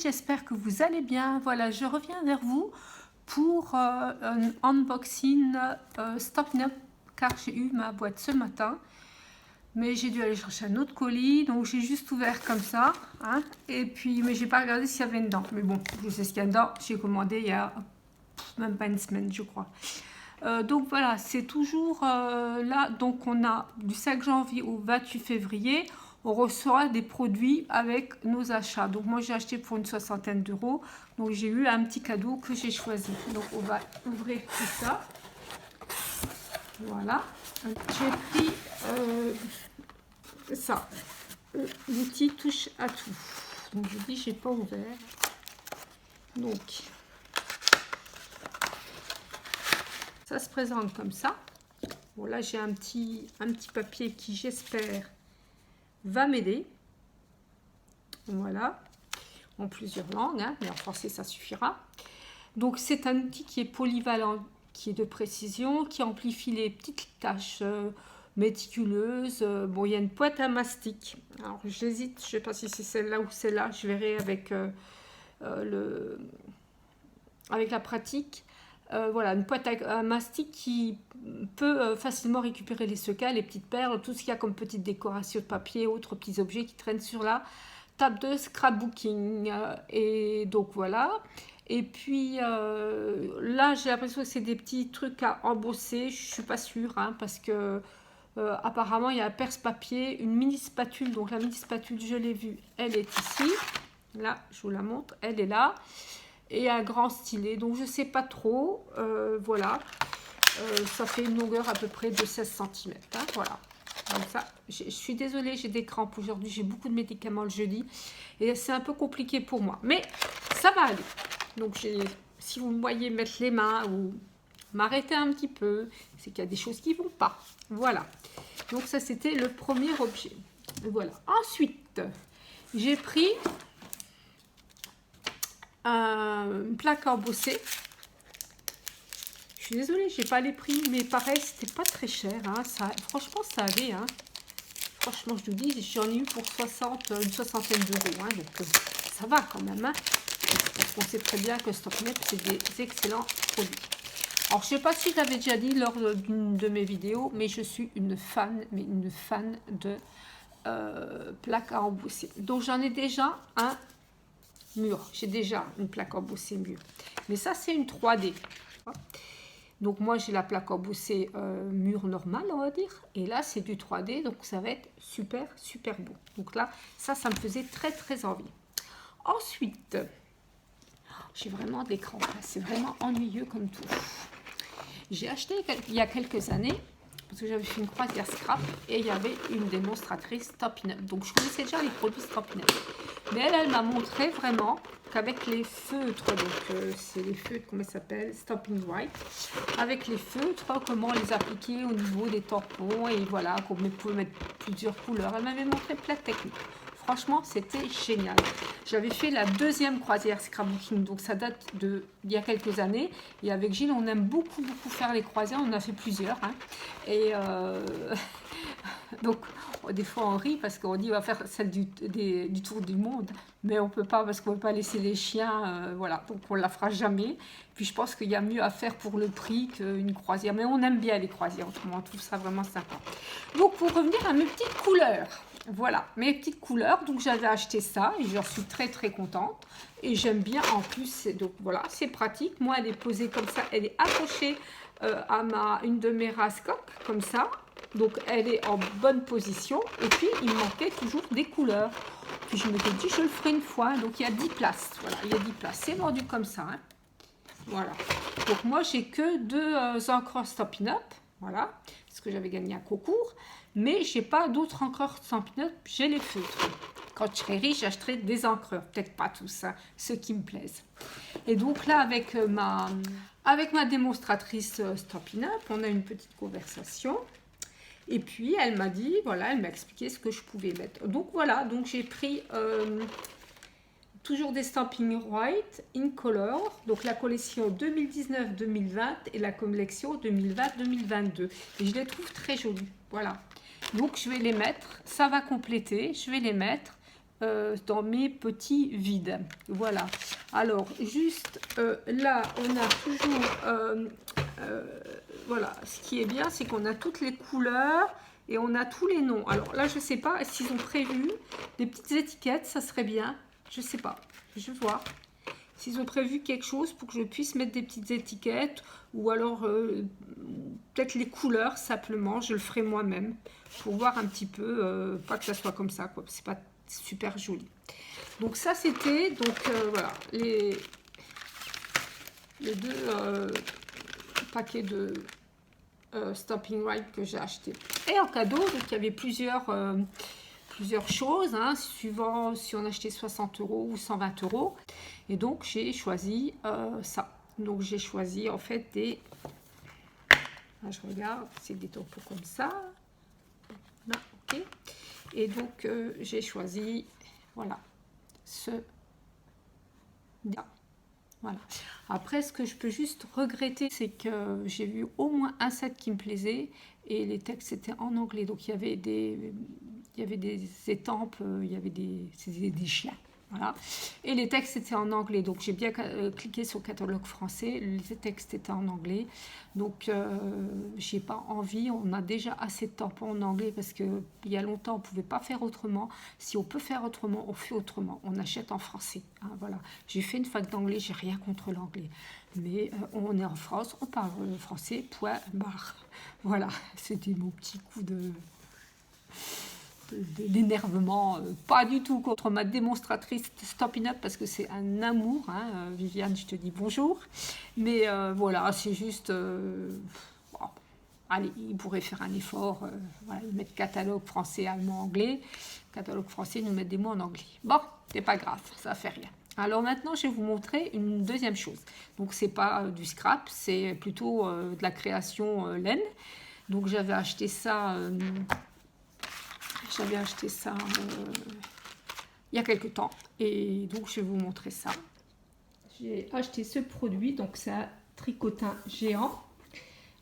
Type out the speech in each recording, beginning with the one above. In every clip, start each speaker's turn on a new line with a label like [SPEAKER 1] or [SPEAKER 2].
[SPEAKER 1] j'espère que vous allez bien. Voilà, je reviens vers vous pour un unboxing Stopping Up car j'ai eu ma boîte ce matin. Mais j'ai dû aller chercher un autre colis, donc j'ai juste ouvert comme ça. Hein, et puis, mais j'ai pas regardé s'il y avait dedans. Mais bon, je sais ce qu'il y a dedans. J'ai commandé il y a même pas une semaine, je crois. Donc voilà, c'est toujours là. Donc on a du 5 janvier au 28 février. On reçoit des produits avec nos achats. Donc moi j'ai acheté pour une 60aine d'euros. Donc j'ai eu un petit cadeau que j'ai choisi. Donc on va ouvrir tout ça. Voilà. J'ai pris ça. L'outil touche à tout. Donc je dis j'ai pas ouvert. Donc ça se présente comme ça. Bon là j'ai un petit papier qui j'espère va m'aider. Voilà, en plusieurs langues, hein, mais en français ça suffira. Donc c'est un outil qui est polyvalent, qui est de précision, qui amplifie les petites tâches méticuleuses. Bon, il y a une boîte à mastic. Alors j'hésite, je ne sais pas si c'est celle-là ou celle-là. Je verrai avec avec la pratique. Voilà, une boîte à mastic qui peut facilement récupérer les secas, les petites perles, tout ce qu'il y a comme petite décoration de papier, autres petits objets qui traînent sur la table de scrapbooking. Et donc voilà. Et puis là, j'ai l'impression que c'est des petits trucs à embosser. Je ne suis pas sûre, hein, parce que apparemment, il y a un perce-papier, une mini spatule. Donc la mini spatule, je l'ai vue, elle est ici. Là, je vous la montre, elle est là. Et un grand stylet, donc je sais pas trop, voilà, ça fait une longueur à peu près de 16 cm, hein, voilà, comme ça. Je suis désolée, j'ai des crampes aujourd'hui, j'ai beaucoup de médicaments le jeudi, et c'est un peu compliqué pour moi, mais ça va aller. Donc si vous me voyez mettre les mains ou m'arrêter un petit peu, c'est qu'il y a des choses qui vont pas, voilà. Donc ça c'était le premier objet, voilà. Ensuite, j'ai pris une plaque embossée. Je suis désolée, j'ai pas les prix, mais pareil, c'était pas très cher. Hein. Ça, franchement, ça allait. Hein. Franchement, je vous dis, j'en ai eu pour une 60aine d'euros. Hein, donc, ça va quand même. Hein. Parce qu'on sait très bien que Stopping Up, c'est des excellents produits. Alors, je sais pas si je l'avais déjà dit lors d'une de mes vidéos, mais je suis une fan de plaques à embosser. Donc, j'en ai déjà un mur. J'ai déjà une plaque embossée mur. Mais ça, c'est une 3D. Donc, moi, j'ai la plaque embossée mur normale, on va dire. Et là, c'est du 3D. Donc, ça va être super, super beau. Donc là, ça me faisait très, très envie. Ensuite, j'ai vraiment des crampes. C'est vraiment ennuyeux comme tout. J'ai acheté il y a quelques années, parce que j'avais fait une croisière scrap et il y avait une démonstratrice Stopping Up. Donc je connaissais déjà les produits Stopping Up. Mais elle m'a montré vraiment qu'avec les feutres, donc c'est les feutres, comment ça s'appelle, Stopping White, avec les feutres, comment les appliquer au niveau des tampons et voilà, qu'on pouvait mettre plusieurs couleurs. Elle m'avait montré plein de techniques. Franchement, c'était génial. J'avais fait la deuxième croisière scrapbooking, donc ça date d'il y a quelques années. Et avec Gilles, on aime beaucoup faire les croisières. On en a fait plusieurs. Hein. Et donc, des fois, on rit parce qu'on dit on va faire celle du tour du monde. Mais on ne peut pas parce qu'on ne peut pas laisser les chiens. Voilà, donc on ne la fera jamais. Puis je pense qu'il y a mieux à faire pour le prix qu'une croisière. Mais on aime bien les croisières, autrement, on trouve ça vraiment sympa. Donc, pour revenir à mes petites couleurs. Voilà, mes petites couleurs. Donc, j'avais acheté ça et j'en suis très, très contente. Et j'aime bien en plus. Donc, voilà, c'est pratique. Moi, elle est posée comme ça. Elle est accrochée à une de mes raskocs, comme ça. Donc, elle est en bonne position. Et puis, il manquait toujours des couleurs. Puis, je me suis dit, je le ferai une fois. Donc, il y a 10 places. Voilà, il y a 10 places. C'est vendu comme ça. Hein. Voilà. Donc, moi, j'ai que 2 encres Stopping Up. Voilà, parce que j'avais gagné un concours. Mais je n'ai pas d'autres encreurs Stopping Up, j'ai les feutres. Quand je serai riche, j'achèterai des encreurs. Peut-être pas tous, hein, ceux qui me plaisent. Et donc là, avec ma démonstratrice Stopping Up, on a une petite conversation. Et puis, elle m'a dit, voilà, elle m'a expliqué ce que je pouvais mettre. Donc voilà, donc j'ai pris toujours des Stopping White in Color. Donc la collection 2019-2020 et la collection 2020-2022. Et je les trouve très jolies. Voilà. Donc, je vais les mettre. Ça va compléter. Je vais les mettre. dans mes petits vides. Voilà. Alors, juste là, on a toujours... voilà, ce qui est bien, c'est qu'on a toutes les couleurs et on a tous les noms. Alors là, je ne sais pas s'ils ont prévu des petites étiquettes, ça serait bien. Je ne sais pas, je vais voir. S'ils ont prévu quelque chose pour que je puisse mettre des petites étiquettes ou alors peut-être les couleurs simplement, je le ferai moi-même pour voir un petit peu, pas que ça soit comme ça, quoi. C'est pas super joli. Donc ça c'était donc voilà les deux paquets de Stampin' Rite que j'ai acheté. Et en cadeau, donc il y avait plusieurs choses, hein, suivant si on achetait 60 € ou 120 €. Et donc j'ai choisi ça. Donc j'ai choisi en fait des... Là, je regarde, c'est des tampons comme ça. Là, ok. Et donc j'ai choisi, voilà, ce... Voilà. Après, ce que je peux juste regretter, c'est que j'ai vu au moins un set qui me plaisait et les textes étaient en anglais. Donc il y avait des étampes, il y avait des chiens. Voilà. Et les textes étaient en anglais. Donc j'ai bien cliqué sur le catalogue français. Les textes étaient en anglais. Donc j'ai pas envie. On a déjà assez de tampons en anglais parce qu'il y a longtemps on ne pouvait pas faire autrement. Si on peut faire autrement, on fait autrement. On achète en français. Hein, voilà. J'ai fait une fac d'anglais. J'ai rien contre l'anglais. Mais on est en France. On parle français. Point barre. Voilà. C'était mon petit coup d'énervement, pas du tout contre ma démonstratrice Stampin' Up parce que c'est un amour, hein, Viviane, je te dis bonjour, mais voilà, c'est juste, bon, allez, ils pourraient faire un effort, voilà, ils mettent catalogue français, allemand, anglais, catalogue français, ils nous mettent des mots en anglais. Bon, c'est pas grave, ça fait rien. Alors maintenant, je vais vous montrer une deuxième chose. Donc c'est pas du scrap, c'est plutôt de la création laine. Donc j'avais acheté ça... J'avais acheté ça il y a quelques temps et donc je vais vous montrer ça. J'ai acheté ce produit, donc c'est un tricotin géant.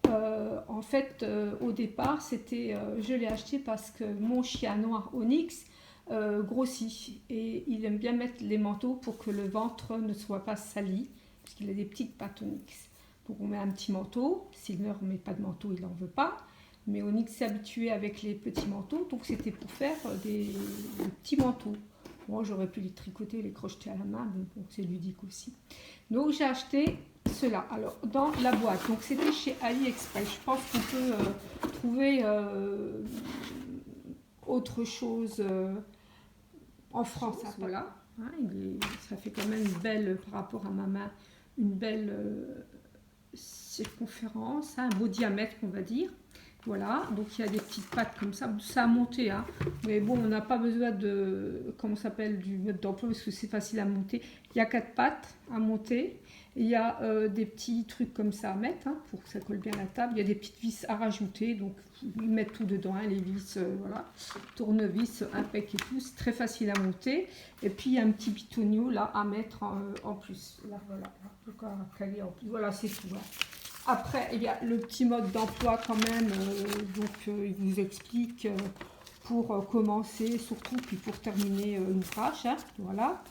[SPEAKER 1] En fait, au départ, je l'ai acheté parce que mon chien noir Onyx grossit et il aime bien mettre les manteaux pour que le ventre ne soit pas sali, parce qu'il a des petites pattes Onyx. Donc on met un petit manteau, s'il ne remet pas de manteau, il n'en veut pas. Mais Onyx s'est habitué avec les petits manteaux, donc c'était pour faire des petits manteaux. Moi, j'aurais pu les tricoter, les crocheter à la main, mais bon, c'est ludique aussi. Donc j'ai acheté cela. Alors dans la boîte, donc c'était chez AliExpress. Je pense qu'on peut trouver autre chose en France. Voilà, hein, ça fait quand même une belle, par rapport à ma main, une belle circonférence, hein, un beau diamètre, on va dire. Voilà, donc il y a des petites pattes comme ça, ça a monté, hein. Mais bon, on n'a pas besoin de, comment s'appelle, du mode d'emploi parce que c'est facile à monter. Il y a 4 pattes à monter, il y a des petits trucs comme ça à mettre, hein, pour que ça colle bien à la table. Il y a des petites vis à rajouter, donc ils mettent tout dedans, hein, les vis, voilà, tournevis, impec et tout, c'est très facile à monter. Et puis il y a un petit bitonio là à mettre en plus, là voilà, donc à caler en plus, voilà, c'est tout, hein. Après, il y a le petit mode d'emploi quand même, donc il vous explique pour commencer surtout, puis pour terminer l'ouvrage, hein, voilà.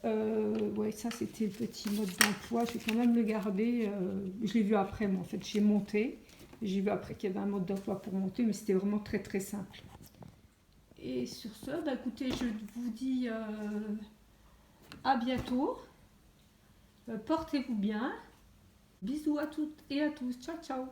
[SPEAKER 1] Ouais, ça c'était le petit mode d'emploi, je vais quand même le garder, je l'ai vu après moi en fait, j'ai monté, j'ai vu après qu'il y avait un mode d'emploi pour monter, mais c'était vraiment très très simple. Et sur ce, bah, écoutez, je vous dis à bientôt, portez-vous bien. Bisous à toutes et à tous. Ciao, ciao.